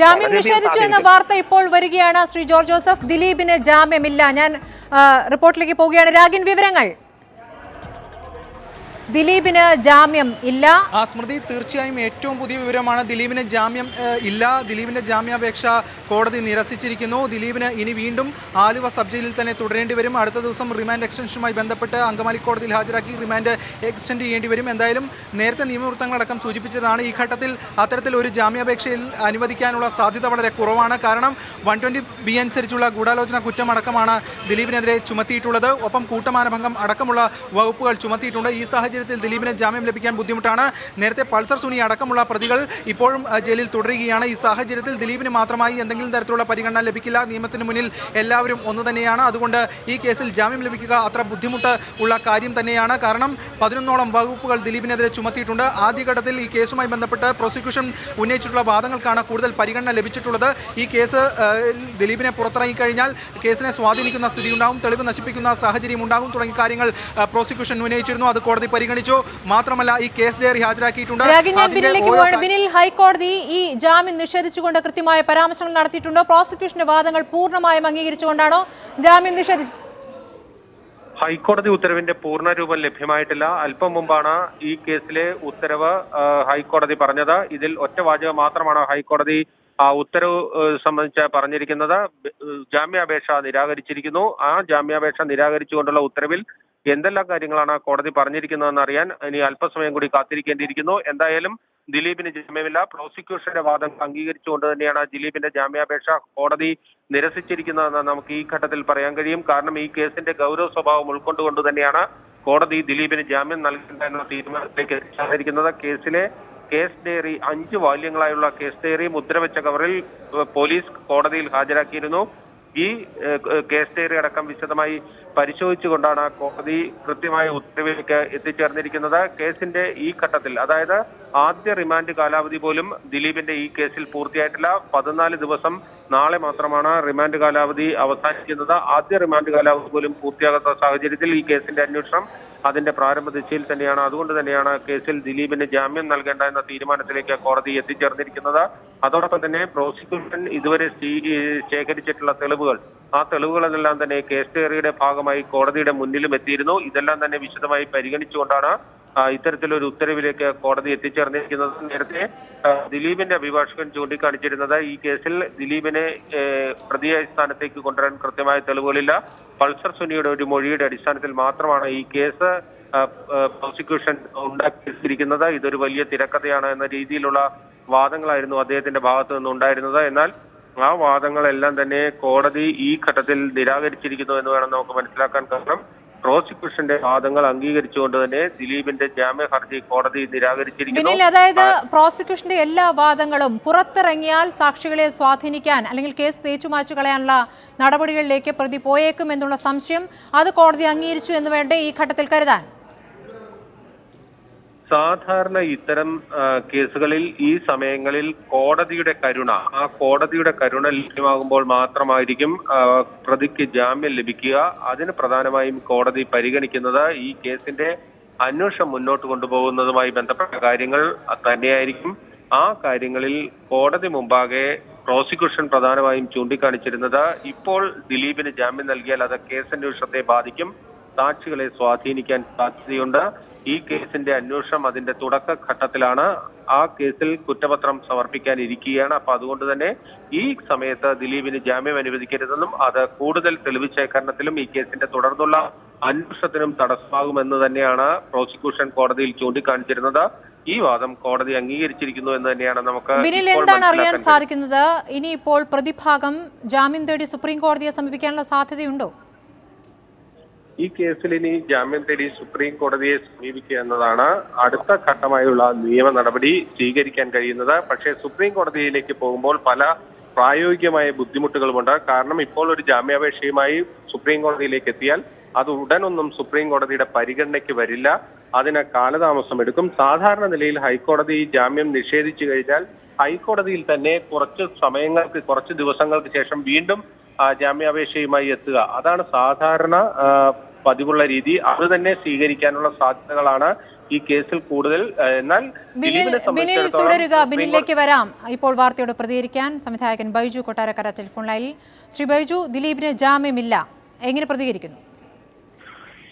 ജാമ്യം നിഷേധിച്ചു എന്ന വാർത്ത ഇപ്പോൾ വരികയാണ്. ശ്രീ ജോർജ് ജോസഫ്, ദിലീപിന് ജാമ്യമില്ല. ഞാൻ റിപ്പോർട്ടിലേക്ക് പോവുകയാണ്. രാഗിൻ, വിവരങ്ങൾ. ദിലീപിന് ജാമ്യം ഇല്ല. സ്മൃതി, തീർച്ചയായും ഏറ്റവും പുതിയ വിവരമാണ്. ദിലീപിന് ജാമ്യം ഇല്ല. ദിലീപിന്റെ ജാമ്യാപേക്ഷ കോടതി നിരസിച്ചിരിക്കുന്നു. ദിലീപിന് ഇനി വീണ്ടും ആലുവ സബ് ജയിലിൽ തന്നെ തുടരേണ്ടി വരും. അടുത്ത ദിവസം റിമാൻഡ് എക്സ്റ്റൻഷനുമായി ബന്ധപ്പെട്ട് അങ്കമാലി കോടതിയിൽ ഹാജരാക്കി റിമാൻഡ് എക്സ്റ്റെൻഡ് ചെയ്യേണ്ടി വരും. എന്തായാലും നേരത്തെ നിയമവൃത്തങ്ങളടക്കം സൂചിപ്പിച്ചതാണ് ഈ ഘട്ടത്തിൽ അത്തരത്തിൽ ഒരു ജാമ്യാപേക്ഷയിൽ അനുവദിക്കാനുള്ള സാധ്യത വളരെ കുറവാണ്. കാരണം 120B അനുസരിച്ചുള്ള ഗൂഢാലോചന കുറ്റമടക്കമാണ് ദിലീപിനെതിരെ ചുമത്തിയിട്ടുള്ളത്. ഒപ്പം കൂട്ടമാനഭംഗം അടക്കമുള്ള വകുപ്പുകൾ ചുമത്തിയിട്ടുണ്ട്. ഈ സാഹചര്യത്തിൽ ദിലീപിന് ജാമ്യം ലഭിക്കാൻ ബുദ്ധിമുട്ടാണ്. നേരത്തെ പൾസർ സുനി അടക്കമുള്ള പ്രതികൾ ഇപ്പോഴും ജയിലിൽ തുടരുകയാണ്. ഈ സാഹചര്യത്തിൽ ദിലീപിന് മാത്രമായി എന്തെങ്കിലും തരത്തിലുള്ള പരിഗണന ലഭിക്കില്ല. നിയമത്തിന് മുന്നിൽ എല്ലാവരും ഒന്നു തന്നെയാണ്. അതുകൊണ്ട് ഈ കേസിൽ ജാമ്യം ലഭിക്കുക അത്ര ബുദ്ധിമുട്ട് ഉള്ള കാര്യം തന്നെയാണ്. കാരണം 11ഓളം വകുപ്പുകൾ ദിലീപിനെതിരെ ചുമത്തിയിട്ടുണ്ട്. ആദ്യഘട്ടത്തിൽ ഈ കേസുമായി ബന്ധപ്പെട്ട് പ്രോസിക്യൂഷൻ ഉന്നയിച്ചിട്ടുള്ള വാദങ്ങൾക്കാണ് കൂടുതൽ പരിഗണന ലഭിച്ചിട്ടുള്ളത്. ഈ കേസ് ദിലീപിനെ പുറത്തിറങ്ങിക്കഴിഞ്ഞാൽ കേസിനെ സ്വാധീനിക്കുന്ന സ്ഥിതി ഉണ്ടാകും, തെളിവ് നശിപ്പിക്കുന്ന സാഹചര്യം ഉണ്ടാകും തുടങ്ങിയ കാര്യങ്ങൾ പ്രോസിക്യൂഷൻ ഉന്നയിച്ചിരുന്നു. അത് കോടതി പരിഗണിച്ചു. മാത്രമല്ല ഈ കേസ് ഡയറി ഹാജരാക്കിയിട്ടുണ്ട്. ബിനിൽ, ഹൈക്കോടതി ഈ ജാമ്യം നിഷേധിച്ചുകൊണ്ട് കൃത്യമായ പരാമർശങ്ങൾ നടത്തിയിട്ടുണ്ടോ? പ്രോസിക്യൂഷന്റെ വാദങ്ങൾ പൂർണ്ണമായും അംഗീകരിച്ചുകൊണ്ടാണോ ജാമ്യം നിഷേധിച്ചത്? ഹൈക്കോടതി ഉത്തരവിന്റെ പൂർണ്ണരൂപം ലഭ്യമായിട്ടില്ല. അല്പം മുമ്പാണ് ഈ കേസിലെ ഉത്തരവ് ഹൈക്കോടതി പറഞ്ഞത്. ഇതിൽ ഒറ്റ വാചകം മാത്രമാണ് ഹൈക്കോടതി ഉത്തരവ് സംബന്ധിച്ച് പറഞ്ഞിരിക്കുന്നത്. ജാമ്യാപേക്ഷ നിരാകരിച്ചിരിക്കുന്നു. ആ ജാമ്യാപേക്ഷ നിരാകരിച്ചുകൊണ്ടുള്ള ഉത്തരവിൽ എന്തെല്ലാം കാര്യങ്ങളാണ് കോടതി പറഞ്ഞിരിക്കുന്നതെന്ന് അറിയാൻ ഇനി അല്പസമയം കൂടി കാത്തിരിക്കേണ്ടിയിരിക്കുന്നു. എന്തായാലും ദിലീപിന് ജാമ്യമില്ല. പ്രോസിക്യൂഷന്റെ വാദം അംഗീകരിച്ചുകൊണ്ട് തന്നെയാണ് ദിലീപിന്റെ ജാമ്യാപേക്ഷ കോടതി നിരസിച്ചിരിക്കുന്നതെന്ന് നമുക്ക് ഈ ഘട്ടത്തിൽ പറയാൻ കഴിയും. കാരണം ഈ കേസിന്റെ ഗൗരവ സ്വഭാവം ഉൾക്കൊണ്ടുകൊണ്ട് തന്നെയാണ് കോടതി ദിലീപിന് ജാമ്യം നൽകേണ്ട എന്ന തീരുമാനത്തിലേക്ക് എത്തിച്ചേർന്നിരിക്കുന്നത്. കേസ് ഡയറി 5 വാല്യങ്ങളായുള്ള കേസ് ഡയറി മുദ്രവെച്ച കവറിൽ പോലീസ് കോടതിയിൽ ഹാജരാക്കിയിരുന്നു. ഈ കേസ് ഡയറി അടക്കം വിശദമായി പരിശോധിച്ചുകൊണ്ടാണ് കോടതി കൃത്യമായ ഉത്തരവിലേക്ക് എത്തിച്ചേർന്നിരിക്കുന്നത്. കേസിന്റെ ഈ ഘട്ടത്തിൽ, അതായത് ആദ്യ റിമാൻഡ് കാലാവധി പോലും ദിലീപിന്റെ ഈ കേസിൽ പൂർത്തിയായിട്ടില്ല. 14 ദിവസം നാളെ മാത്രമാണ് റിമാൻഡ് കാലാവധി അവസാനിക്കുന്നത്. ആദ്യ റിമാൻഡ് കാലാവധി പോലും പൂർത്തിയാകാത്ത സാഹചര്യത്തിൽ ഈ കേസിന്റെ അന്വേഷണം അതിന്റെ പ്രാരംഭ ദിശയിൽ തന്നെയാണ്. അതുകൊണ്ട് തന്നെയാണ് കേസിൽ ദിലീപിന് ജാമ്യം നൽകേണ്ട എന്ന തീരുമാനത്തിലേക്ക് കോടതി എത്തിച്ചേർന്നിരിക്കുന്നത്. അതോടൊപ്പം തന്നെ പ്രോസിക്യൂഷൻ ഇതുവരെ ശേഖരിച്ചിട്ടുള്ള തെളിവുകൾ, ആ തെളിവുകളെല്ലാം തന്നെ കേസ് ഡയറിയുടെ ഭാഗമായി കോടതിയുടെ മുന്നിലും എത്തിയിരുന്നു. ഇതെല്ലാം തന്നെ വിശദമായി പരിഗണിച്ചുകൊണ്ടാണ് ഇത്തരത്തിലൊരു ഉത്തരവിലേക്ക് കോടതി എത്തിച്ചേർന്നിരിക്കുന്നത്. നേരത്തെ ദിലീപിന്റെ അഭിഭാഷകൻ ചൂണ്ടിക്കാണിച്ചിരുന്നത് ഈ കേസിൽ ദിലീപിനെ പ്രതിയായ സ്ഥാനത്തേക്ക് കൊണ്ടുവരാൻ കൃത്യമായ തെളിവുകളില്ല. പൾസർ സുനിയുടെ ഒരു മൊഴിയുടെ അടിസ്ഥാനത്തിൽ മാത്രമാണ് ഈ കേസ് പ്രോസിക്യൂഷൻ ഉണ്ടാക്കിയിരിക്കുന്നത്. ഇതൊരു വലിയ തിരക്കഥയാണ് എന്ന രീതിയിലുള്ള വാദങ്ങളായിരുന്നു അദ്ദേഹത്തിന്റെ ഭാഗത്തു നിന്നുണ്ടായിരുന്നത്. എന്നാൽ ആ വാദങ്ങളെല്ലാം തന്നെ കോടതി ഈ ഘട്ടത്തിൽ നിരാകരിച്ചിരിക്കുന്നു എന്ന് വേണം നമുക്ക് മനസ്സിലാക്കാൻ. കാരണം പ്രോസിക്യൂഷന്റെ വാദങ്ങൾ അംഗീകരിച്ചുകൊണ്ട് തന്നെ ദിലീപിന്റെ ജാമ്യ ഹർജി കോടതി നിരാകരിച്ചിരിക്കുന്നു. അതായത് പ്രോസിക്യൂഷന്റെ എല്ലാ വാദങ്ങളും പുറത്തിറങ്ങിയാൽ സാക്ഷികളെ സ്വാധീനിക്കാൻ അല്ലെങ്കിൽ കേസ് തേച്ചുമാച്ചു കളയാനുള്ള നടപടികളിലേക്ക് പ്രതി പോയേക്കും എന്നുള്ള സംശയം അത് കോടതി അംഗീകരിച്ചു എന്ന് വേണ്ടേ ഈ ഘട്ടത്തിൽ കരുതാൻ? സാധാരണ ഇത്തരം കേസുകളിൽ ഈ സമയങ്ങളിൽ കോടതിയുടെ കരുണ ലഭ്യമാകുമ്പോൾ മാത്രമായിരിക്കും പ്രതിക്ക് ജാമ്യം ലഭിക്കുക. അതിന് പ്രധാനമായും കോടതി പരിഗണിക്കുന്നത് ഈ കേസിന്റെ അന്വേഷണം മുന്നോട്ട് കൊണ്ടുപോകുന്നതുമായി ബന്ധപ്പെട്ട കാര്യങ്ങൾ തന്നെയായിരിക്കും. ആ കാര്യങ്ങളിൽ കോടതി മുമ്പാകെ പ്രോസിക്യൂഷൻ പ്രധാനമായും ചൂണ്ടിക്കാണിച്ചിരുന്നത് ഇപ്പോൾ ദിലീപിന് ജാമ്യം നൽകിയാൽ അത് കേസന്വേഷണത്തെ ബാധിക്കും, സാക്ഷികളെ സ്വാധീനിക്കാൻ സാധ്യതയുണ്ട്. ഈ കേസിന്റെ അന്വേഷണം അതിന്റെ തുടക്കഘട്ടത്തിലാണ്. ആ കേസിൽ കുറ്റപത്രം സമർപ്പിക്കാനിരിക്കുകയാണ്. അപ്പൊ അതുകൊണ്ട് തന്നെ ഈ സമയത്ത് ദിലീപിന് ജാമ്യം അനുവദിക്കരുതെന്നും അത് കൂടുതൽ തെളിവ് ശേഖരണത്തിലും ഈ കേസിന്റെ തുടർന്നുള്ള അന്വേഷണത്തിനും തടസ്സമാകുമെന്ന് തന്നെയാണ് പ്രോസിക്യൂഷൻ കോടതിയിൽ ചൂണ്ടിക്കാണിച്ചിരുന്നത്. ഈ വാദം കോടതി അംഗീകരിച്ചിരിക്കുന്നു എന്ന് തന്നെയാണ് നമുക്ക് എന്താണ് അറിയാൻ സാധിക്കുന്നത്? ഇനിയിപ്പോൾ പ്രതിഭാഗം ജാമ്യം തേടി സുപ്രീം കോടതിയെ സമീപിക്കാനുള്ള സാധ്യതയുണ്ടോ? ഈ കേസിൽ ഇനി ജാമ്യം തേടി സുപ്രീം കോടതിയെ സമീപിക്കുക എന്നതാണ് അടുത്ത ഘട്ടമായുള്ള നിയമ നടപടി സ്വീകരിക്കാൻ കഴിയുന്നത്. പക്ഷേ സുപ്രീം കോടതിയിലേക്ക് പോകുമ്പോൾ പല പ്രായോഗികമായ ബുദ്ധിമുട്ടുകളുമുണ്ട്. കാരണം ഇപ്പോൾ ഒരു ജാമ്യാപേക്ഷയുമായി സുപ്രീം കോടതിയിലേക്ക് എത്തിയാൽ അത് ഉടനൊന്നും സുപ്രീം കോടതിയുടെ പരിഗണനയ്ക്ക് വരില്ല. അതിന് കാലതാമസം എടുക്കും. സാധാരണ നിലയിൽ ഹൈക്കോടതി ജാമ്യം നിഷേധിച്ചു കഴിഞ്ഞാൽ ഹൈക്കോടതിയിൽ തന്നെ കുറച്ച് ദിവസങ്ങൾക്ക് ശേഷം വീണ്ടും ജാമ്യാപേക്ഷയുമായി എത്തുക, അതാണ് സാധാരണ പതിവുള്ള രീതി. അത് തന്നെ സ്വീകരിക്കാനുള്ള സാധ്യതകളാണ് ഈ കേസിൽ കൂടുതൽ. എന്നാൽ ബിനിൽ തുടരുക, ബിനിലേക്ക് വരാം. ഇപ്പോൾ വാർത്തയോട് പ്രതികരിക്കാൻ സംവിധായകൻ ബൈജു കൊട്ടാരക്കര ടെലിഫോൺ ലൈനിൽ. ശ്രീ ബൈജു, ദിലീപിന് ജാമ്യമില്ല, എങ്ങനെ പ്രതികരിക്കുന്നു?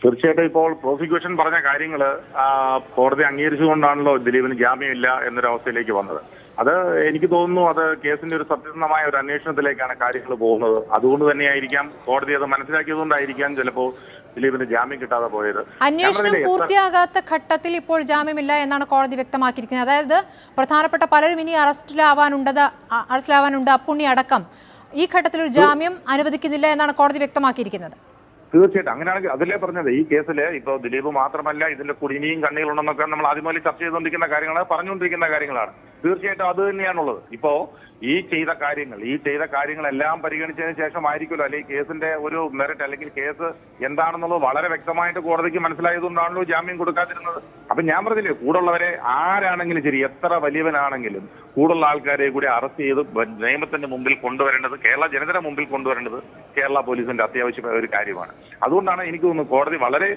തീർച്ചയായിട്ടും ഇപ്പോൾ പ്രോസിക്യൂഷൻ പറഞ്ഞ കാര്യങ്ങൾ കോടതി അംഗീകരിച്ചുകൊണ്ടാണല്ലോ ദിലീപിന് ജാമ്യമില്ല എന്നൊരവസ്ഥയിലേക്ക് വന്നത്. അത് എനിക്ക് തോന്നുന്നു അത് കേസിന്റെ ഒരു സത്യസന്ധമായ ഒരു അന്വേഷണത്തിലേക്കാണ് കാര്യങ്ങൾ പോകുന്നത്. അതുകൊണ്ട് തന്നെയായിരിക്കാം കോടതി അത് മനസ്സിലാക്കിയതുകൊണ്ടായിരിക്കാം ചിലപ്പോൾ ദിലീപിന് ജാമ്യം കിട്ടാതെ പോയത്. അന്വേഷണം പൂർത്തിയാകാത്ത ഘട്ടത്തിൽ ഇപ്പോൾ ജാമ്യമില്ല എന്നാണ് കോടതി വ്യക്തമാക്കിയിരിക്കുന്നത്. അതായത് പ്രധാനപ്പെട്ട പലരും ഇനി അറസ്റ്റിലാവാനുണ്ട്, അപ്പുണ്ണി അടക്കം. ഈ ഘട്ടത്തിൽ ഒരു ജാമ്യം അനുവദിക്കുന്നില്ല എന്നാണ് കോടതി വ്യക്തമാക്കിയിരിക്കുന്നത്. തീർച്ചയായിട്ടും അങ്ങനെയാണെങ്കിൽ അതിലേ പറഞ്ഞത് ഈ കേസിൽ ഇപ്പോൾ ദിലീപ് മാത്രമല്ല ഇതിന്റെ കുടിനിയും കണ്ണികളുണ്ടെന്നൊക്കെ നമ്മൾ ആദ്യം മുതൽ ചർച്ച ചെയ്തുകൊണ്ടിരിക്കുന്ന കാര്യങ്ങളാണ്, പറഞ്ഞുകൊണ്ടിരിക്കുന്ന കാര്യങ്ങളാണ്. തീർച്ചയായിട്ടും അത് തന്നെയാണുള്ളത്. ഇപ്പോ ഈ ചെയ്ത കാര്യങ്ങളെല്ലാം പരിഗണിച്ചതിന് ശേഷമായിരിക്കുമല്ലോ അല്ലെങ്കിൽ കേസിന്റെ ഒരു മെറിറ്റ് അല്ലെങ്കിൽ കേസ് എന്താണെന്നുള്ളത് വളരെ വ്യക്തമായിട്ട് കോടതിക്ക് മനസ്സിലായതുകൊണ്ടാണല്ലോ ജാമ്യം കൊടുക്കാതിരുന്നത്. അപ്പൊ ഞാൻ പറഞ്ഞില്ലേ, കൂടുള്ളവരെ ആരാണെങ്കിലും ശരി, എത്ര വലിയവനാണെങ്കിലും കൂടുള്ള ആൾക്കാരെ കൂടി അറസ്റ്റ് ചെയ്ത് നിയമത്തിന്റെ മുമ്പിൽ കൊണ്ടുവരേണ്ടത്, കേരള ജനതയുടെ മുമ്പിൽ കൊണ്ടുവരേണ്ടത് കേരള പോലീസിന്റെ അത്യാവശ്യമായ ഒരു കാര്യമാണ്. അതുകൊണ്ടാണ് എനിക്ക് തോന്നുന്നു കോടതി വളരെ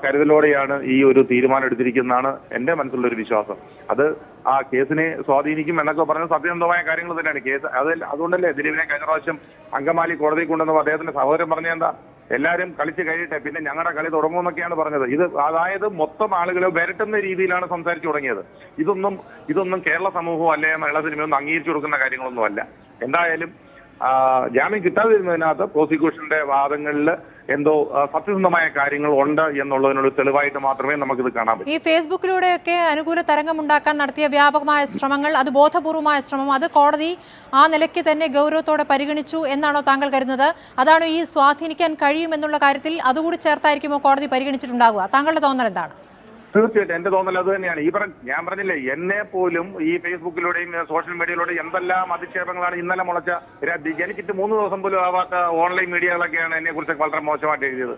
കരുതലോടെയാണ് ഈ ഒരു തീരുമാനം എടുത്തിരിക്കുന്നതാണ് എന്റെ മനസ്സിലുള്ള ഒരു വിശ്വാസം. അത് ആ കേസിനെ സ്വാധീനിക്കും എന്നൊക്കെ പറഞ്ഞ സത്യസന്ധമായ കാര്യങ്ങൾ തന്നെയാണ് കേസ്. അതുകൊണ്ടല്ലേ ദിലീപിനെ കഴിഞ്ഞ പ്രാവശ്യം അങ്കമാലി കോടതിയിൽ കൊണ്ടുവന്നപ്പോൾ അദ്ദേഹത്തിന്റെ സഹോദരൻ പറഞ്ഞ എന്താ, എല്ലാവരും കളിച്ച് കഴിയട്ടെ, പിന്നെ ഞങ്ങളുടെ കളി തുടങ്ങുമെന്നൊക്കെയാണ് പറഞ്ഞത്. അതായത് മൊത്തം ആളുകളെ വരട്ടുന്ന രീതിയിലാണ് സംസാരിച്ചു തുടങ്ങിയത്. ഇതൊന്നും കേരള സമൂഹവും അല്ലെ മലയാള സിനിമയൊന്നും അംഗീകരിച്ചു കൊടുക്കുന്ന കാര്യങ്ങളൊന്നുമല്ല. എന്തായാലും ജാമ്യം കിട്ടാതിരുന്നതിനകത്ത് പ്രോസിക്യൂഷന്റെ വാദങ്ങളിൽ എന്തോ സത്യസന്ധമായ കാര്യങ്ങൾ ഉണ്ട് എന്നുള്ളതിനോട് തെളിവായിട്ട് മാത്രമേ നമുക്കിത് കാണാൻ പറ്റൂ. ഈ ഫേസ്ബുക്കിലൂടെയൊക്കെ അനുകൂല തരംഗമുണ്ടാക്കാൻ നടത്തിയ വ്യാപകമായ ശ്രമങ്ങൾ, അത് ബോധപൂർവമായ ശ്രമം, അത് കോടതി ആ നിലയ്ക്ക് തന്നെ ഗൗരവത്തോടെ പരിഗണിച്ചു എന്നാണോ താങ്കൾ കരുതുന്നത്? അതാണോ ഈ സ്വാധീനിക്കാൻ കഴിയുമെന്നുള്ള കാര്യത്തിൽ അതുകൂടി ചേർത്തായിരിക്കുമോ കോടതി പരിഗണിച്ചിട്ടുണ്ടാകുക? താങ്കളുടെ തോന്നൽ എന്താണ്? തീർച്ചയായിട്ടും എന്റെ തോന്നൽ അത് തന്നെയാണ്. ഞാൻ പറഞ്ഞില്ലേ, എന്നെ പോലും ഈ ഫേസ്ബുക്കിലൂടെയും സോഷ്യൽ മീഡിയയിലൂടെയും എന്തെല്ലാം അധിക്ഷേപങ്ങളാണ് ഇന്നലെ മുളച്ച, ജനിച്ചിട്ട് 3 ദിവസം പോലും ആവാത്ത ഓൺലൈൻ മീഡിയകളൊക്കെയാണ് എന്നെ കുറിച്ച് വളരെ മോശമായിട്ട് എഴുതിയത്.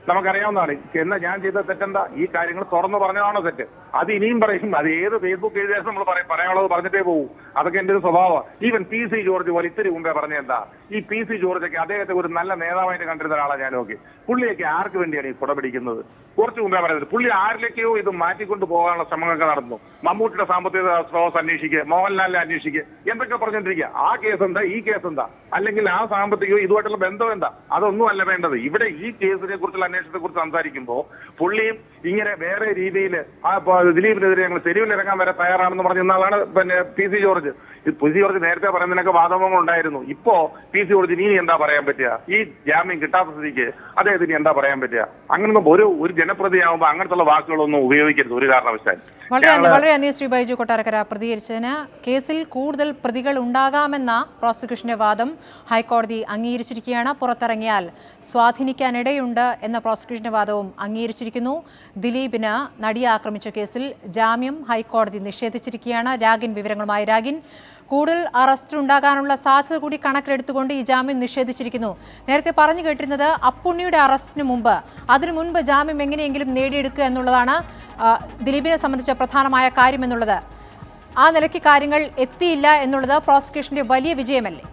നമുക്കറിയാവുന്നതാണ്. എന്നാൽ ഞാൻ ചെയ്ത തെറ്റെന്താ? ഈ കാര്യങ്ങൾ തുറന്നു പറഞ്ഞതാണോ തെറ്റ്? അത് ഇനിയും പറയും. അത് ഏത് ഫേസ്ബുക്ക് എഴുതിയാൽ നമ്മൾ പറയാനുള്ളത് പറഞ്ഞിട്ടേ പോകും. അതൊക്കെ എന്റെ ഒരു സ്വഭാവമാണ്. ഈവൻ PC ജോർജ് പോലെ ഇത്തിരി മുമ്പേ പറഞ്ഞെന്താ, ഈ PC ജോർജൊക്കെ അദ്ദേഹത്തെ ഒരു നല്ല നേതാവായിട്ട് കണ്ടിരുന്ന ഒരാളാണ് ഞാനൊക്കെ. പുള്ളിയൊക്കെ ആർക്ക് വേണ്ടിയാണ് ഈ കുടപിടിക്കുന്നത്? കുറച്ച് മുമ്പേ പറയുന്നത് പുള്ളി ആരിലേക്കോ ഇത് മാറ്റിക്കൊണ്ട് പോകാനുള്ള ശ്രമങ്ങളൊക്കെ നടന്നു. മമ്മൂട്ടിയുടെ സാമ്പത്തിക സ്രോതസ് അന്വേഷിക്കുക, മോഹൻലാലിനെ അന്വേഷിക്കുക, എന്തൊക്കെ പറഞ്ഞുകൊണ്ടിരിക്കുക. ആ കേസ് എന്താ, ഈ കേസ് എന്താ, അല്ലെങ്കിൽ ആ സാമ്പത്തികവും ഇതുമായിട്ടുള്ള ബന്ധം എന്താ? അതൊന്നും അല്ല വേണ്ടത്. ഇവിടെ ഈ കേസിനെ കുറിച്ചുള്ള അന്വേഷണത്തെ കുറിച്ച് സംസാരിക്കുമ്പോൾ പുള്ളിയും ഇങ്ങനെ വേറെ രീതിയിൽ ദിലീപിനെതിരെ ഞങ്ങൾ തെരുവിലിറങ്ങാൻ വരെ തയ്യാറാണെന്ന് പറഞ്ഞ ആളാണ് പിന്നെ PC ജോർജ്. PC ജോർജ് നേരത്തെ പറയുന്നതിനൊക്കെ വാദങ്ങൾ ഉണ്ടായിരുന്നു. ഇപ്പോ PC ജോർജ് ഇനി എന്താ പറയാൻ പറ്റുക? ഈ ജാമ്യം കിട്ടാത്ത സ്ഥിതിക്ക് അദ്ദേഹത്തിന് എന്താ പറയാൻ പറ്റുക? അങ്ങനൊന്നും ഒരു ജനപ്രതിയാകുമ്പോൾ അങ്ങനത്തുള്ള വാക്കുകളൊന്നും ഉപയോഗിക്കരുത് ഒരു കാരണവശാലും. വളരെ നന്ദി ശ്രീ ബൈജു കൊട്ടാരക്കര പ്രതികരിച്ചതിന്. കേസിൽ കൂടുതൽ പ്രതികൾ ഉണ്ടാകാമെന്ന പ്രോസിക്യൂഷന്റെ വാദം ഹൈക്കോടതി അംഗീകരിച്ചിരിക്കുകയാണ്. പുറത്തിറങ്ങിയാൽ സ്വാധീനിക്കാനിടയുണ്ട് എന്ന പ്രോസിക്യൂഷന്റെ വാദവും അംഗീകരിച്ചിരിക്കുന്നു. ദിലീപിന് നടിയെ ആക്രമിച്ച കേസിൽ ജാമ്യം ഹൈക്കോടതി നിഷേധിച്ചിരിക്കുകയാണ്. രാഗിൻ വിവരങ്ങളുമായി. രാഗിൻ, കൂടുതൽ അറസ്റ്റ് ഉണ്ടാകാനുള്ള സാധ്യത കൂടി കണക്കിലെടുത്തുകൊണ്ട് ഈ ജാമ്യം നിഷേധിച്ചിരിക്കുന്നു. നേരത്തെ പറഞ്ഞു കേട്ടിരുന്നത് അപ്പുണ്ണിയുടെ അറസ്റ്റിന് മുമ്പ്, അതിനു മുൻപ് ജാമ്യം എങ്ങനെയെങ്കിലും നേടിയെടുക്കുക എന്നുള്ളതാണ് ദിലീപിനെ സംബന്ധിച്ച പ്രധാനമായ കാര്യം എന്നുള്ളത്. ആ നിലയ്ക്ക് കാര്യങ്ങൾ എത്തിയില്ല എന്നുള്ളത് പ്രോസിക്യൂഷന്റെ വലിയ വിജയമല്ലേ?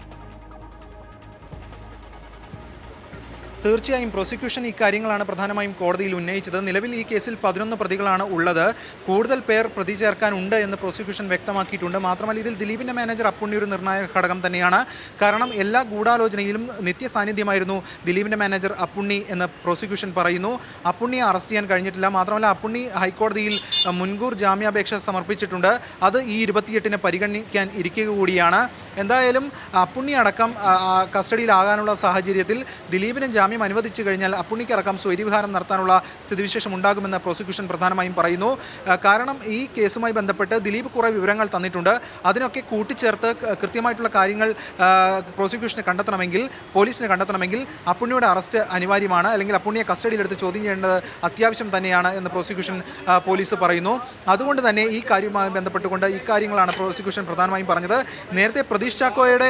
തീർച്ചയായും പ്രോസിക്യൂഷൻ ഈ കാര്യങ്ങളാണ് പ്രധാനമായും കോടതിയിൽ ഉന്നയിച്ചത്. നിലവിൽ ഈ കേസിൽ 11 പ്രതികളാണ് ഉള്ളത്. കൂടുതൽ പേർ പ്രതി ചേർക്കാനുണ്ട് എന്ന് പ്രോസിക്യൂഷൻ വ്യക്തമാക്കിയിട്ടുണ്ട്. മാത്രമല്ല ഇതിൽ ദിലീപിൻ്റെ മാനേജർ അപ്പുണ്ണി ഒരു നിർണായക ഘടകം തന്നെയാണ്. കാരണം എല്ലാ ഗൂഢാലോചനയിലും നിത്യസാന്നിധ്യമായിരുന്നു ദിലീപിൻ്റെ മാനേജർ അപ്പുണ്ണി എന്ന് പ്രോസിക്യൂഷൻ പറയുന്നു. അപ്പുണ്ണിയെ അറസ്റ്റ് ചെയ്യാൻ കഴിഞ്ഞിട്ടില്ല. മാത്രമല്ല അപ്പുണ്ണി ഹൈക്കോടതിയിൽ മുൻകൂർ ജാമ്യാപേക്ഷ സമർപ്പിച്ചിട്ടുണ്ട്. അത് ഈ 28-ന് പരിഗണിക്കാൻ ഇരിക്കുക കൂടിയാണ്. എന്തായാലും അപ്പുണ്ണി അടക്കം കസ്റ്റഡിയിലാകാനുള്ള സാഹചര്യത്തിൽ ദിലീപിന് ജാമ്യം അനുവദിച്ചു കഴിഞ്ഞാൽ അപ്പുണ്ണിക്കടക്കം സ്വൈര്യവിഹാരം നടത്താനുള്ള സ്ഥിതിവിശേഷം ഉണ്ടാകുമെന്ന് പ്രോസിക്യൂഷൻ പ്രധാനമായും പറയുന്നു. കാരണം ഈ കേസുമായി ബന്ധപ്പെട്ട് ദിലീപ് കുറേ വിവരങ്ങൾ തന്നിട്ടുണ്ട്. അതിനൊക്കെ കൂട്ടിച്ചേർത്ത് കൃത്യമായിട്ടുള്ള കാര്യങ്ങൾ പ്രോസിക്യൂഷന് കണ്ടെത്തണമെങ്കിൽ, പോലീസിന് കണ്ടെത്തണമെങ്കിൽ അപ്പുണ്ണിയുടെ അറസ്റ്റ് അനിവാര്യമാണ്. അല്ലെങ്കിൽ അപ്പുണ്ണിയെ കസ്റ്റഡിയിലെടുത്ത് ചോദ്യം ചെയ്യേണ്ടത് അത്യാവശ്യം തന്നെയാണ് എന്ന് പ്രോസിക്യൂഷൻ പോലീസ് പറയുന്നു. അതുകൊണ്ട് തന്നെ ഈ കാര്യവുമായി ബന്ധപ്പെട്ടുകൊണ്ട് ഈ കാര്യങ്ങളാണ് പ്രോസിക്യൂഷൻ പ്രധാനമായും പറഞ്ഞത്. നേരത്തെ പ്രതീഷ് ചാക്കോയുടെ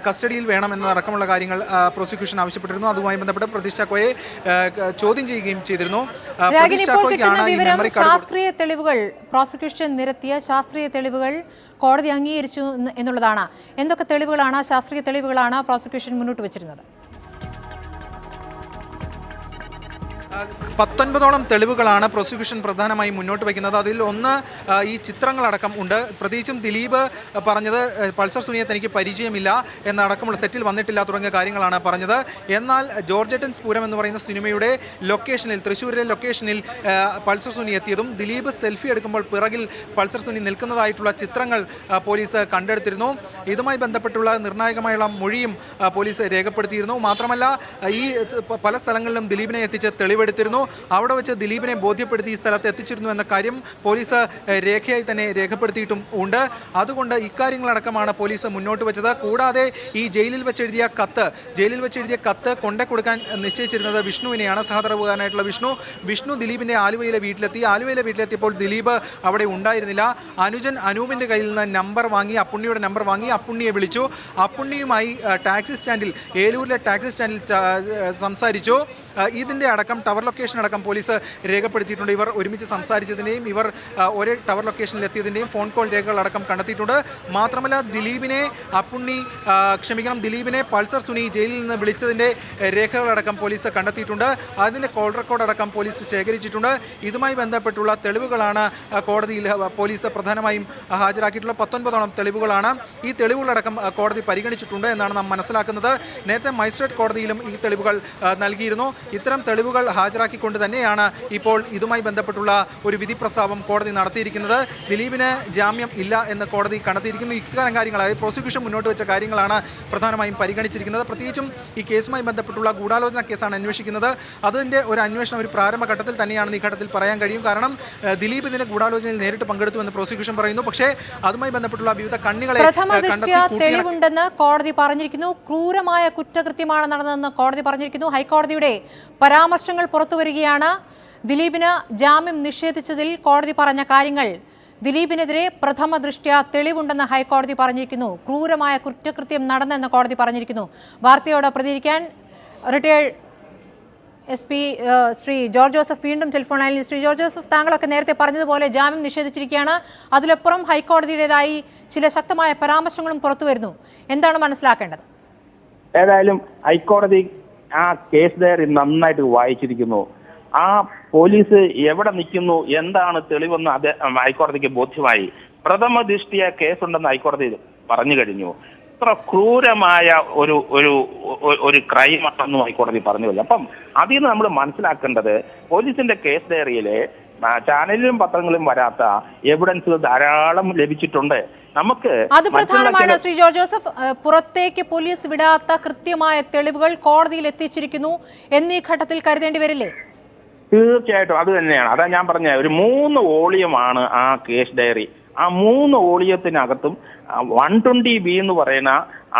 കസ്റ്റഡിയിൽ വേണമെന്നതടക്കമുള്ള കാര്യങ്ങൾ പ്രോസിക്യൂഷൻ ആവശ്യപ്പെട്ടിരുന്നു. അതുമായി ബന്ധപ്പെട്ട് പ്രതീഷ് ചാക്കോയെ ചോദ്യം ചെയ്യുകയും ചെയ്തിരുന്നു. ശാസ്ത്രീയ തെളിവുകൾ, പ്രോസിക്യൂഷൻ നിരത്തിയ ശാസ്ത്രീയ തെളിവുകൾ കോടതി അംഗീകരിച്ചു എന്നുള്ളതാണ്. എന്തൊക്കെ തെളിവുകളാണ്, ശാസ്ത്രീയ തെളിവുകളാണ് പ്രോസിക്യൂഷൻ മുന്നോട്ട് വെച്ചിരുന്നത്? 19ഓളം തെളിവുകളാണ് പ്രോസിക്യൂഷൻ പ്രധാനമായും മുന്നോട്ട് വയ്ക്കുന്നത്. അതിൽ ഒന്ന് ഈ ചിത്രങ്ങളടക്കം ഉണ്ട്. പ്രത്യേകിച്ചും ദിലീപ് പറഞ്ഞത് പൾസർ സുനിയെ തനിക്ക് പരിചയമില്ല എന്നടക്കമുള്ള സെറ്റിൽ വന്നിട്ടില്ല തുടങ്ങിയ കാര്യങ്ങളാണ് പറഞ്ഞത്. എന്നാൽ ജോർജ് പൂരം എന്ന് പറയുന്ന സിനിമയുടെ ലൊക്കേഷനിൽ, തൃശ്ശൂരിലെ ലൊക്കേഷനിൽ പൾസർ സുനി എത്തിയതും ദിലീപ് സെൽഫി എടുക്കുമ്പോൾ പിറകിൽ പൾസർ സുനി നിൽക്കുന്നതായിട്ടുള്ള ചിത്രങ്ങൾ പോലീസ് കണ്ടെടുത്തിരുന്നു. ഇതുമായി ബന്ധപ്പെട്ടുള്ള നിർണായകമായുള്ള മൊഴിയും പോലീസ് രേഖപ്പെടുത്തിയിരുന്നു. മാത്രമല്ല ഈ പല സ്ഥലങ്ങളിലും ദിലീപിനെ എത്തിച്ച് തെളിവെടുത്തിരുന്നു. അവിടെ വെച്ച് ദിലീപിനെ ബോധ്യപ്പെടുത്തി ഈ സ്ഥലത്ത് എത്തിച്ചിരുന്നു എന്ന കാര്യം പോലീസ് രേഖയായി തന്നെ രേഖപ്പെടുത്തിയിട്ടും ഉണ്ട്. അതുകൊണ്ട് ഇക്കാര്യങ്ങളടക്കമാണ് പോലീസ് മുന്നോട്ട് വെച്ചത്. കൂടാതെ ഈ ജയിലിൽ വെച്ചെഴുതിയ കത്ത് കൊണ്ടുകൊടുക്കാൻ നിശ്ചയിച്ചിരുന്നത് വിഷ്ണുവിനെയാണ്, സഹതടവുകാരനായിട്ടുള്ള വിഷ്ണു ദിലീപിൻ്റെ ആലുവയിലെ വീട്ടിലെത്തിയപ്പോൾ ദിലീപ് അവിടെ ഉണ്ടായിരുന്നില്ല. അനുജൻ അനൂപിൻ്റെ കയ്യിൽ നിന്ന് അപ്പുണ്ണിയുടെ നമ്പർ വാങ്ങി അപ്പുണ്ണിയെ വിളിച്ചു. അപ്പുണ്ണിയുമായി ഏലൂരിലെ ടാക്സി സ്റ്റാൻഡിൽ സംസാരിച്ചു. ഇതിൻ്റെ അടക്കം ടവർ ലൊക്കേഷൻ അടക്കം പോലീസ് രേഖപ്പെടുത്തിയിട്ടുണ്ട്. ഇവർ ഒരുമിച്ച് സംസാരിച്ചതിൻ്റെയും ഇവർ ഒരേ ടവർ ലൊക്കേഷനിൽ എത്തിയതിൻ്റെയും ഫോൺ കോൾ രേഖകളടക്കം കണ്ടെത്തിയിട്ടുണ്ട്. മാത്രമല്ല ദിലീപിനെ പൾസർ സുനി ജയിലിൽ നിന്ന് വിളിച്ചതിൻ്റെ രേഖകളടക്കം പോലീസ് കണ്ടെത്തിയിട്ടുണ്ട്. അതിൻ്റെ കോൾ റെക്കോർഡ് അടക്കം പോലീസ് ശേഖരിച്ചിട്ടുണ്ട്. ഇതുമായി ബന്ധപ്പെട്ടുള്ള തെളിവുകളാണ് കോടതിയിൽ പോലീസ് പ്രധാനമായും ഹാജരാക്കിയിട്ടുള്ള 19ഓളം തെളിവുകളാണ്. ഈ തെളിവുകളടക്കം കോടതി പരിഗണിച്ചിട്ടുണ്ട് എന്നാണ് നാം മനസ്സിലാക്കുന്നത്. നേരത്തെ മജിസ്ട്രേറ്റ് കോടതിയിലും ഈ തെളിവുകൾ നൽകിയിരുന്നു. ഇത്തരം തെളിവുകൾ ഹാജരാക്കിക്കൊണ്ട് തന്നെയാണ് ഇപ്പോൾ ഇതുമായി ബന്ധപ്പെട്ടുള്ള ഒരു വിധി പ്രസ്താവം കോടതി നടത്തിയിരിക്കുന്നത്. ദിലീപിന് ജാമ്യം ഇല്ല എന്ന് കോടതി കണ്ടെത്തിയിരിക്കുന്നു. ഇത്തരം കാര്യങ്ങൾ, അതായത് പ്രോസിക്യൂഷൻ മുന്നോട്ട് വെച്ച കാര്യങ്ങളാണ് പ്രധാനമായും പരിഗണിച്ചിരിക്കുന്നത്. പ്രത്യേകിച്ചും ഈ കേസുമായി ബന്ധപ്പെട്ടുള്ള ഗൂഢാലോചന കേസാണ് അന്വേഷിക്കുന്നത്. അതിൻ്റെ ഒരു അന്വേഷണം ഒരു പ്രാരംഭഘട്ടത്തിൽ തന്നെയാണെന്ന് ഈ ഘട്ടത്തിൽ പറയാൻ കഴിയും. കാരണം ദിലീപ് ഇതിന്റെ ഗൂഢാലോചനയിൽ നേരിട്ട് പങ്കെടുത്തു എന്ന് പ്രോസിക്യൂഷൻ പറയുന്നു. പക്ഷേ അതുമായി ബന്ധപ്പെട്ടുള്ള വിവിധ കണ്ണികളെ തെളിവുണ്ടെന്ന് കോടതി പറഞ്ഞിരിക്കുന്നു. ക്രൂരമായ കുറ്റകൃത്യമാണ് നടന്നതെന്ന് കോടതി പറഞ്ഞിരിക്കുന്നു. ഹൈക്കോടതിയുടെ പരാമർശങ്ങൾ പുറത്തുവരികയാണ്. ദിലീപിന് ജാമ്യം നിഷേധിച്ചതിൽ കോടതി പറഞ്ഞ കാര്യങ്ങൾ, ദിലീപിനെതിരെ പ്രഥമ ദൃഷ്ട്യാ തെളിവുണ്ടെന്ന് ഹൈക്കോടതി പറഞ്ഞിരിക്കുന്നു. ക്രൂരമായ കുറ്റകൃത്യം നടന്നെന്ന് കോടതി പറഞ്ഞിരിക്കുന്നു. വാർത്തയോട് പ്രതികരിക്കാൻ retired SP Shri George Joseph വീണ്ടും ടെലിഫോൺ ലൈനിൽ. ശ്രീ ജോർജ് ജോസഫ്, താങ്കളൊക്കെ നേരത്തെ പറഞ്ഞതുപോലെ ജാമ്യം നിഷേധിച്ചിരിക്കുകയാണ്. അതിലപ്പുറം ഹൈക്കോടതിയുടേതായി ചില ശക്തമായ പരാമർശങ്ങളും പുറത്തു വരുന്നു. എന്താണ് മനസ്സിലാക്കേണ്ടത്? ഏതായാലും ഹൈക്കോടതി ആ കേസ് ഡയറി നന്നായിട്ട് വായിച്ചിരിക്കുന്നു. ആ പോലീസ് എവിടെ നിൽക്കുന്നു, എന്താണ് തെളിവെന്ന് ഹൈക്കോടതിക്ക് ബോധ്യമായി. പ്രഥമ ദൃഷ്ടിയ കേസുണ്ടെന്ന് ഹൈക്കോടതി പറഞ്ഞു കഴിഞ്ഞു. ഇത്ര ക്രൂരമായ ഒരു ക്രൈമാണെന്നും ഹൈക്കോടതി പറഞ്ഞില്ല. അപ്പം അതിൽ നിന്ന് നമ്മൾ മനസ്സിലാക്കേണ്ടത് പോലീസിന്റെ കേസ് ഡയറിയിലെ ചാനലിലും പത്രങ്ങളിലും വരാത്ത എവിഡൻസുകൾ ധാരാളം ലഭിച്ചിട്ടുണ്ട്. അത് പ്രധാനമാണ്. ശ്രീ ജോർജ് ജോസഫ്, പുറത്തേക്ക് പോലീസ് വിടാത്ത കൃത്യമായ തെളിവുകൾ കോടതിയിൽ എത്തിച്ചിരിക്കുന്നു എന്നീ ഘട്ടത്തിൽ കരുതേണ്ടി വരില്ലേ? തീർച്ചയായിട്ടും അത് തന്നെയാണ്. അതാ ഞാൻ പറഞ്ഞ ഒരു 3 വോളിയമാണ് ആ കേസ് ഡയറി. ആ 3 വോളിയത്തിനകത്തും 120B എന്ന് പറയുന്ന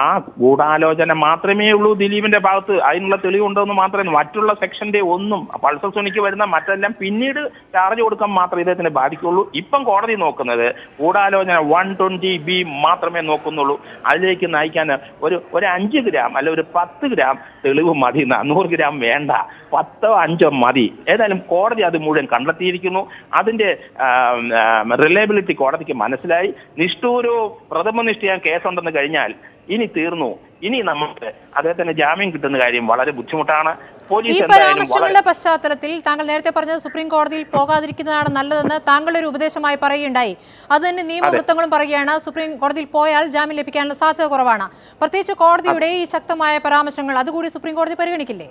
ആ ഗൂഢാലോചന മാത്രമേ ഉള്ളൂ ദിലീപിന്റെ ഭാഗത്ത്. അതിനുള്ള തെളിവുണ്ടോ എന്ന് മാത്രമേ, മറ്റുള്ള സെക്ഷന്റെ ഒന്നും പൾസർ സുനിക്ക് വരുന്ന മറ്റെല്ലാം പിന്നീട് ചാർജ് കൊടുക്കാൻ മാത്രമേ ഇദ്ദേഹത്തിനെ ബാധിക്കുള്ളൂ. ഇപ്പം കോടതി നോക്കുന്നത് ഗൂഢാലോചന 120B മാത്രമേ നോക്കുന്നുള്ളൂ. അതിലേക്ക് നയിക്കാൻ ഒരു 5 ഗ്രാം അല്ല ഒരു 10 ഗ്രാം തെളിവ് മതി, 100 ഗ്രാം വേണ്ട, 10 5 മതി. ഏതായാലും കോടതി അത് മുഴുവൻ കണ്ടെത്തിയിരിക്കുന്നു. അതിന്റെ റിലയബിലിറ്റി കോടതിക്ക് മനസ്സിലായി. നിഷ്ഠൂരോ പ്രഥമ നിഷ്ഠയാൻ കേസുണ്ടെന്ന് കഴിഞ്ഞാൽ ഇനി തീർന്നു. ഇനി നമുക്ക് അദ്ദേഹത്തിന് ജാമ്യം കിട്ടുന്ന കാര്യം വളരെ ബുദ്ധിമുട്ടാണ്. ഈ പരാമർശങ്ങളുടെ പശ്ചാത്തലത്തിൽ താങ്കൾ നേരത്തെ പറഞ്ഞത് സുപ്രീം കോടതിയിൽ പോകാതിരിക്കുന്നതാണ് നല്ലതെന്ന് താങ്കൾ ഒരു ഉപദേശമായി പറയുകയുണ്ടായി. അത് തന്നെ നിയമവൃത്തങ്ങളും പറയുകയാണ്, സുപ്രീം കോടതിയിൽ പോയാൽ ജാമ്യം ലഭിക്കാനുള്ള സാധ്യത കുറവാണ്. പ്രത്യേകിച്ച് കോടതിയുടെ ഈ ശക്തമായ പരാമർശങ്ങൾ അതുകൂടി സുപ്രീം കോടതി പരിഗണിക്കില്ലേ?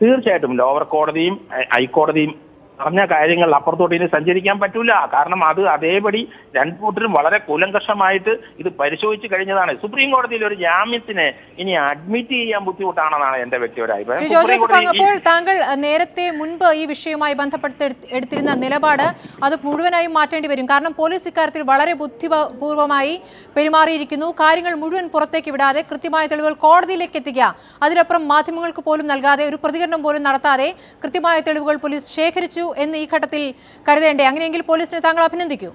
തീർച്ചയായിട്ടും ലോവർ കോടതിയും ഹൈക്കോടതിയും പറഞ്ഞ കാര്യങ്ങൾ അപ്പുറത്തോട്ട് ഇനി സഞ്ചരിക്കാൻ പറ്റൂല. കാരണം അത് അതേപടി രണ്ടു കൂട്ടരും വളരെ കൂലങ്കഷമായിട്ട് ഇത് പരിശോധിച്ച് കഴിഞ്ഞതാണ്. സുപ്രീം കോടതിയിൽ ഒരു ജാമ്യത്തിന് ഇനി അഡ്മിറ്റ് ചെയ്യാൻ ബുദ്ധിമുട്ടാണെന്നാണ് എന്റെ വ്യക്തിപരമായ അഭിപ്രായം. അപ്പോൾ താങ്കൾ നേരത്തെ മുൻപ് ഈ വിഷയവുമായി ബന്ധപ്പെട്ട് എടുത്തിരുന്ന നിലപാട് അത് മുഴുവനായും മാറ്റേണ്ടി വരും. കാരണം പോലീസ് ഇക്കാര്യത്തിൽ വളരെ ബുദ്ധിപൂർവമായി പെരുമാറിയിരിക്കുന്നു. കാര്യങ്ങൾ മുഴുവൻ പുറത്തേക്ക് വിടാതെ കൃത്യമായ തെളിവുകൾ കോടതിയിലേക്ക് എത്തിക്കുക, അതിലപ്പുറം മാധ്യമങ്ങൾക്ക് പോലും നൽകാതെ ഒരു പ്രതികരണം പോലും നടത്താതെ കൃത്യമായ തെളിവുകൾ പോലീസ് ശേഖരിച്ചു എന്ന് ഈ ഘട്ടത്തിൽ കരുതേണ്ടേ? അങ്ങനെയെങ്കിൽ പോലീസിനെ താങ്കൾ അഭിനന്ദിക്കൂ.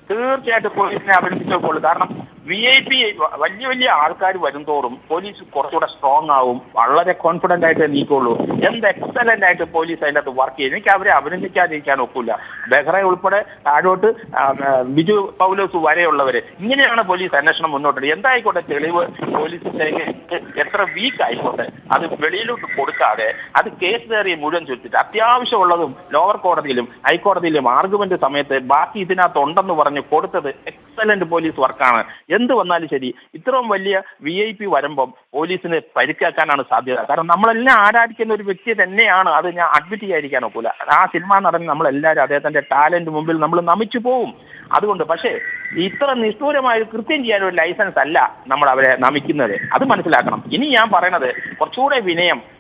തീർച്ചയായിട്ടും പോലീസിനെ അഭിനന്ദിച്ചോളൂ. കാരണം VIP വലിയ വലിയ ആൾക്കാർ വരുംതോറും പോലീസ് കുറച്ചുകൂടെ സ്ട്രോങ് ആവും, വളരെ കോൺഫിഡന്റ് ആയിട്ട് നീക്കുള്ളൂ. എന്ത് എക്സലന്റ് ആയിട്ട് പോലീസ് അതിൻ്റെ അകത്ത് വർക്ക് ചെയ്യും. എനിക്ക് അവരെ അഭിനന്ദിക്കാതിരിക്കാൻ ഒക്കില്ല. ബെഹ്റ ഉൾപ്പെടെ താഴോട്ട് ബിജു പൗലോസ് വരെയുള്ളവര് ഇങ്ങനെയാണ് പോലീസ് അന്വേഷണം മുന്നോട്ട്. എന്തായിക്കോട്ടെ തെളിവ് പോലീസിന്റെ എത്ര വീക്ക് ആയിക്കോട്ടെ അത് വെളിയിലോട്ട് കൊടുക്കാതെ അത് കേസ് കയറി മുഴുവൻ ചുറ്റിട്ട് അത്യാവശ്യമുള്ളതും ലോവർ കോടതിയിലും ഹൈക്കോടതിയിലും ആർഗ്യുമെന്റ് സമയത്ത് ബാക്കി ഇതിനകത്തുണ്ടെന്ന് പറഞ്ഞ് കൊടുത്തത് എക്സലന്റ് പോലീസ് വർക്കാണ്. എന്ത് വന്നാലും ശരി ഇത്രയും വലിയ VIP വരുമ്പം പോലീസിന് പരിക്കേക്കാനാണ് സാധ്യത. കാരണം നമ്മളെല്ലാം ആരാധിക്കുന്ന ഒരു വ്യക്തി തന്നെയാണ്, അത് ഞാൻ അഡ്മിറ്റ് ചെയ്യാതിരിക്കാൻ ഒക്കില്ല. ആ സിനിമ നടൻ നമ്മളെല്ലാവരും അദ്ദേഹത്തിന്റെ ടാലന്റ് മുമ്പിൽ നമ്മൾ നമിച്ചു പോവും. അതുകൊണ്ട് പക്ഷേ ഇത്ര നിഷ്ഠൂരമായ കൃത്യം ചെയ്യാൻ ഒരു ലൈസൻസ് അല്ല നമ്മൾ അവരെ നമിക്കുന്നത്, അത് മനസ്സിലാക്കണം. ഇനി ഞാൻ പറയണത് കുറച്ചുകൂടെ വിനയം